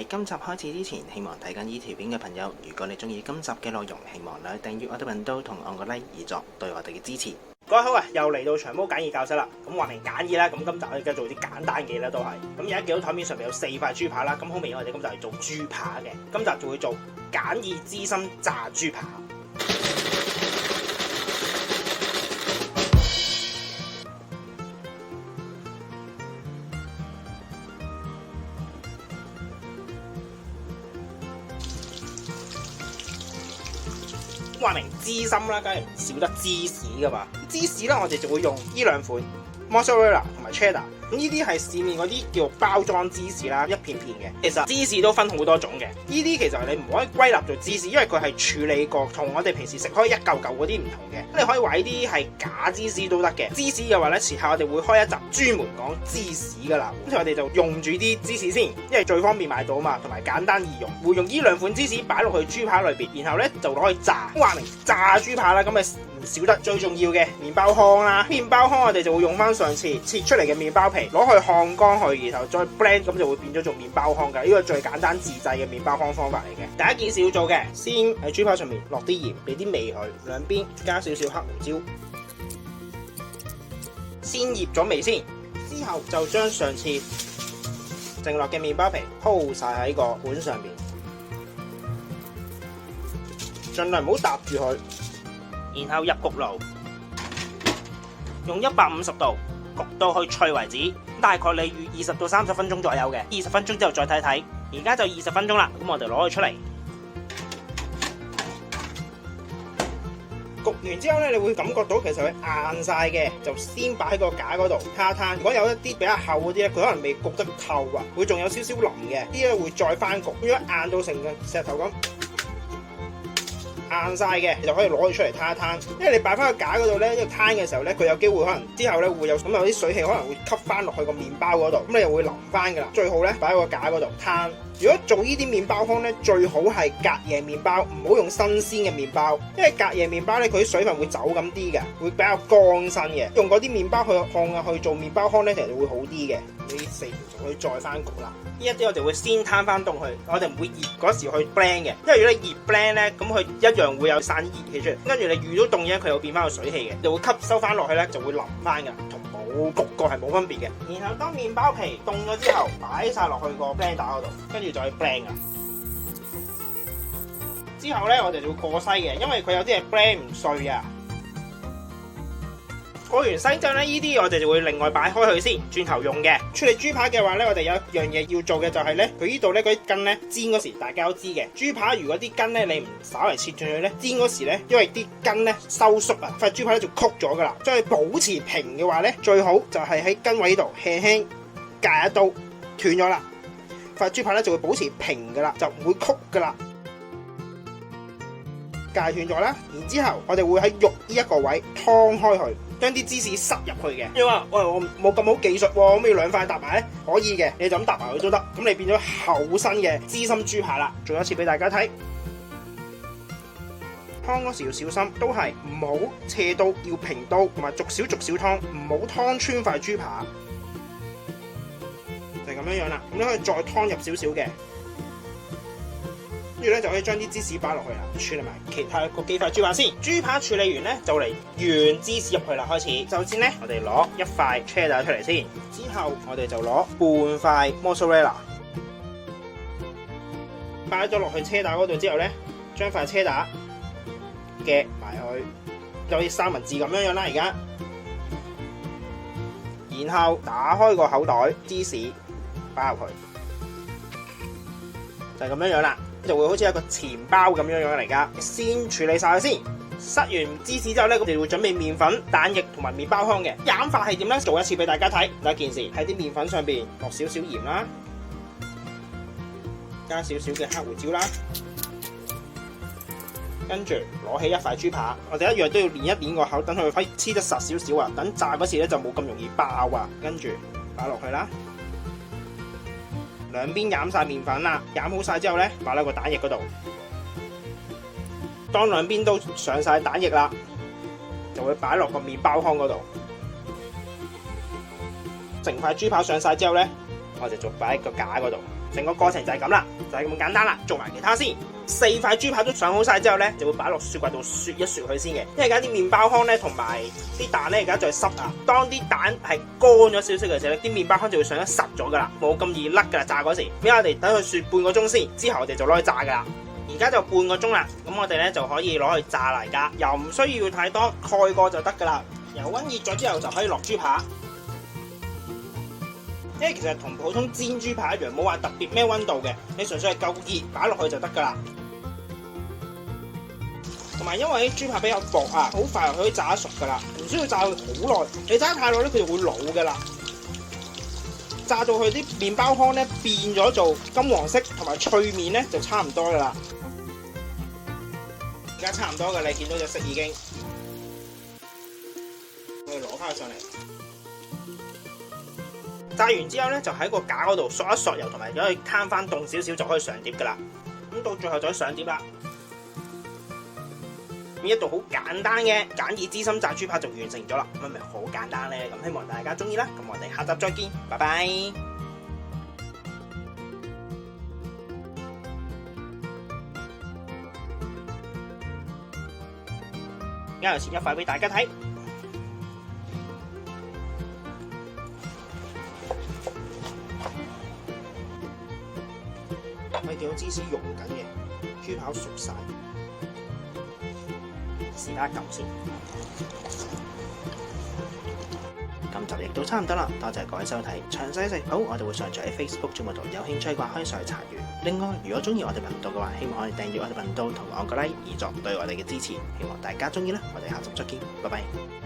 喺今集開始之前，希望睇緊呢條片嘅朋友，如果你中意今集嘅內容，希望你訂閱我哋頻道同按個 like 以作對我哋嘅支持。各位好啊，又嚟到長毛簡易教室啦。咁話明簡易啦，咁今集咧繼續做啲簡單嘅啦，都係。咁而家見到台面上面有4塊豬扒啦，咁好明顯我哋今集係做豬扒嘅。今集就會做簡易芝心炸豬扒。話明芝心啦，梗係唔少得芝士噶嘛。芝士咧，我哋就會用呢兩款 Mozzarella 同埋 Cheddar。咁呢啲係市面嗰啲叫包裝芝士啦，一片片嘅。其實芝士都分好多種嘅，呢啲其實你唔可以歸納做芝士，因為佢係處理過，同我哋平時食開一嚿嚿嗰啲唔同嘅。你可以話呢啲係假芝士都得嘅。芝士嘅話咧，遲下我哋會開一集專門講芝士噶啦。咁我哋就用住啲芝士先，因為最方便買到啊嘛，同埋簡單易用。會用呢兩款芝士擺落去豬扒裏邊，然後咧就攞去炸。話明炸豬扒啦，咁咪唔少得最重要嘅麵包糠啦。麵包糠我哋就會用翻上次切出嚟嘅麵包皮，攞去烘乾佢，然後再 blend， 咁就會變咗做麵包糠㗎。呢個最簡單自製嘅麵包糠方法嚟嘅。第一件事要做嘅，先喺豬扒上面落啲鹽，俾啲味佢，兩邊加少少黑胡椒，先醃咗味先。之後就將上次剩落嘅麵包皮鋪晒喺個碗上面，盡量唔好搭住佢。然後入焗爐，用150度焗到去脆為止，大概你預20到30分鐘左右嘅。20分鐘之後再睇睇，而家就20分鐘啦。咁我哋攞佢出嚟，焗完之後咧，你會感覺到其實佢硬晒嘅，就先擺喺個架嗰度攤攤。如果有一啲比較厚嗰啲咧，佢可能未焗得透啊，會仲有少少腍嘅，啲咧會再翻焗。如果硬到成個石頭咁硬晒嘅，你就可以攞佢出嚟攤一攤。因為你擺翻個架嗰度咧，一攤嘅時候咧，佢有機會可能之後咧會有啲水氣可能會吸翻落去個麵包嗰度，咁你又會淋翻噶啦。最好咧擺喺個架嗰度攤。如果做呢啲麵包糠咧，最好係隔夜麵包，唔好用新鮮嘅麵包，因為隔夜麵包咧佢啲水分會走咁啲嘅，會比較乾身嘅。用嗰啲麵包去烘啊去做麵包糠咧，其實會好啲嘅。呢4條就可以再翻焗啦。呢一啲我哋會先攤翻凍佢，我哋唔會熱嗰時去 blend 嘅，因為如果你熱 blend 咧，咁佢一樣會有散熱氣出嚟，跟住你遇到凍嘢，佢又變翻個水氣嘅，就會吸收翻落去咧，就會淋翻噶，同冇焗過係冇分別嘅。然後當麵包皮凍咗之後，擺晒落去個 blender 嗰度，跟住就去 blend 噶。之後咧，我哋就會過篩嘅，因為佢有啲係 blend 唔碎啊。過完篩之後咧，呢啲我哋就會另外擺開佢先，轉頭用嘅。處理豬扒嘅話咧，我哋有一樣嘢要做嘅就係咧，佢呢度咧嗰啲筋咧煎嗰時大家都知嘅。豬扒如果啲筋咧你唔稍為切進去咧，煎嗰時咧，因為啲筋咧收縮啊，塊豬扒咧就曲咗噶啦。將佢保持平嘅話咧，最好就係喺筋位度輕輕夾一刀斷咗啦，塊豬扒咧就會保持平噶啦，就唔會曲噶啦。夾斷咗啦，然之後我哋會喺肉呢一個位劏開佢，將啲芝士塞入去嘅。你話喂，我冇咁好技術喎，可唔可以2塊搭埋咧？可以嘅，你就咁搭埋佢都得。咁你變咗厚身嘅芝心豬扒啦。做一次俾大家睇，劏嗰時要小心，都係唔好斜刀，要平刀，同埋逐少劏，唔好劏穿塊豬扒。就係咁樣樣啦。咁你可以再劏入少少嘅。跟住咧就可以將啲芝士擺落去啦，處理埋其他嗰幾塊豬扒先。豬扒處理完咧，就嚟原芝士入去啦。開始，首先咧，我哋攞1塊 cheddar 出嚟先，之後我哋就攞半塊 mozzarella 擺咗落去 cheddar 嗰度之後咧，將塊 cheddar 夾埋去，就好似三文治咁樣樣啦。而家，然後打開個口袋，芝士擺入去，就係咁樣樣啦。就會好似一個錢包咁樣樣嚟㗎。先處理晒佢先，塞完芝士之後咧，我哋會準備麵粉、蛋液同埋麵包糠嘅。醃法係點咧？做一次俾大家睇。第一件事喺啲麵粉上邊落少少鹽啦，加少少嘅黑胡椒啦，跟住攞起1塊豬扒，我哋一樣都要捏一捏個口，等佢可以黐得實少少啊。等炸嗰時咧就冇咁容易爆啊。跟住擺落去啦。兩邊醃晒麵粉啦，醃好晒之後咧，擺喺個蛋液嗰度。當兩邊都上晒蛋液啦，就會擺落個麵包糠嗰度。成塊豬扒上晒之後咧，我哋就擺喺個架嗰度。成個過程就係咁啦，就係咁簡單啦。做埋其他先，4塊豬扒都上好晒之後咧，就會擺落雪櫃度雪一雪佢先嘅。因為而家啲麵包糠咧同埋啲蛋咧而家仲係濕啊，當啲蛋係乾咗少少嘅時候咧，啲麵包糠就會上得實咗噶啦，冇咁易甩噶啦。炸嗰時，俾我哋等佢雪半個鐘先，之後我哋就攞去炸噶啦。而家就半個鐘啦，咁我哋咧就可以攞去炸啦。而家油唔需要太多，蓋過就得噶啦。油溫熱咗之後就可以落豬扒。因為其實同普通煎豬扒一樣，冇話特別咩溫度嘅，你純粹係夠熱擺落去就得噶啦。同埋因為啲豬扒比較薄啊，好快可以炸得熟噶啦，唔需要炸佢好耐。你炸得太耐咧，佢就會老噶啦。炸到佢啲麵包糠咧變咗做金黃色同埋脆面咧，就差唔多噶啦。而家差唔多噶，你見到隻色已經，我哋攞翻佢上嚟。炸完之後咧，就喺個架嗰度索一索油，同埋可以攤翻凍少少就可以上碟噶啦。咁到最後就可以上碟啦。呢一道好簡單嘅簡易芝心炸豬扒就完成咗啦。咁咪好簡單咧？咁希望大家中意啦。咁我哋下集再見，拜拜。而家又切一塊俾大家睇。可以見到芝士溶緊嘅，豬扒熟晒，試下一嚿先。今集亦都差唔多啦，多謝各位收睇，詳細食譜我哋會上載喺 Facebook 節目度，有興趣嘅話可以上去查閱。另外，如果中意我哋頻道嘅話，希望可以訂閱我哋頻道同按個 like，以作對我哋嘅支持。希望大家中意啦，我哋下集再見，拜拜。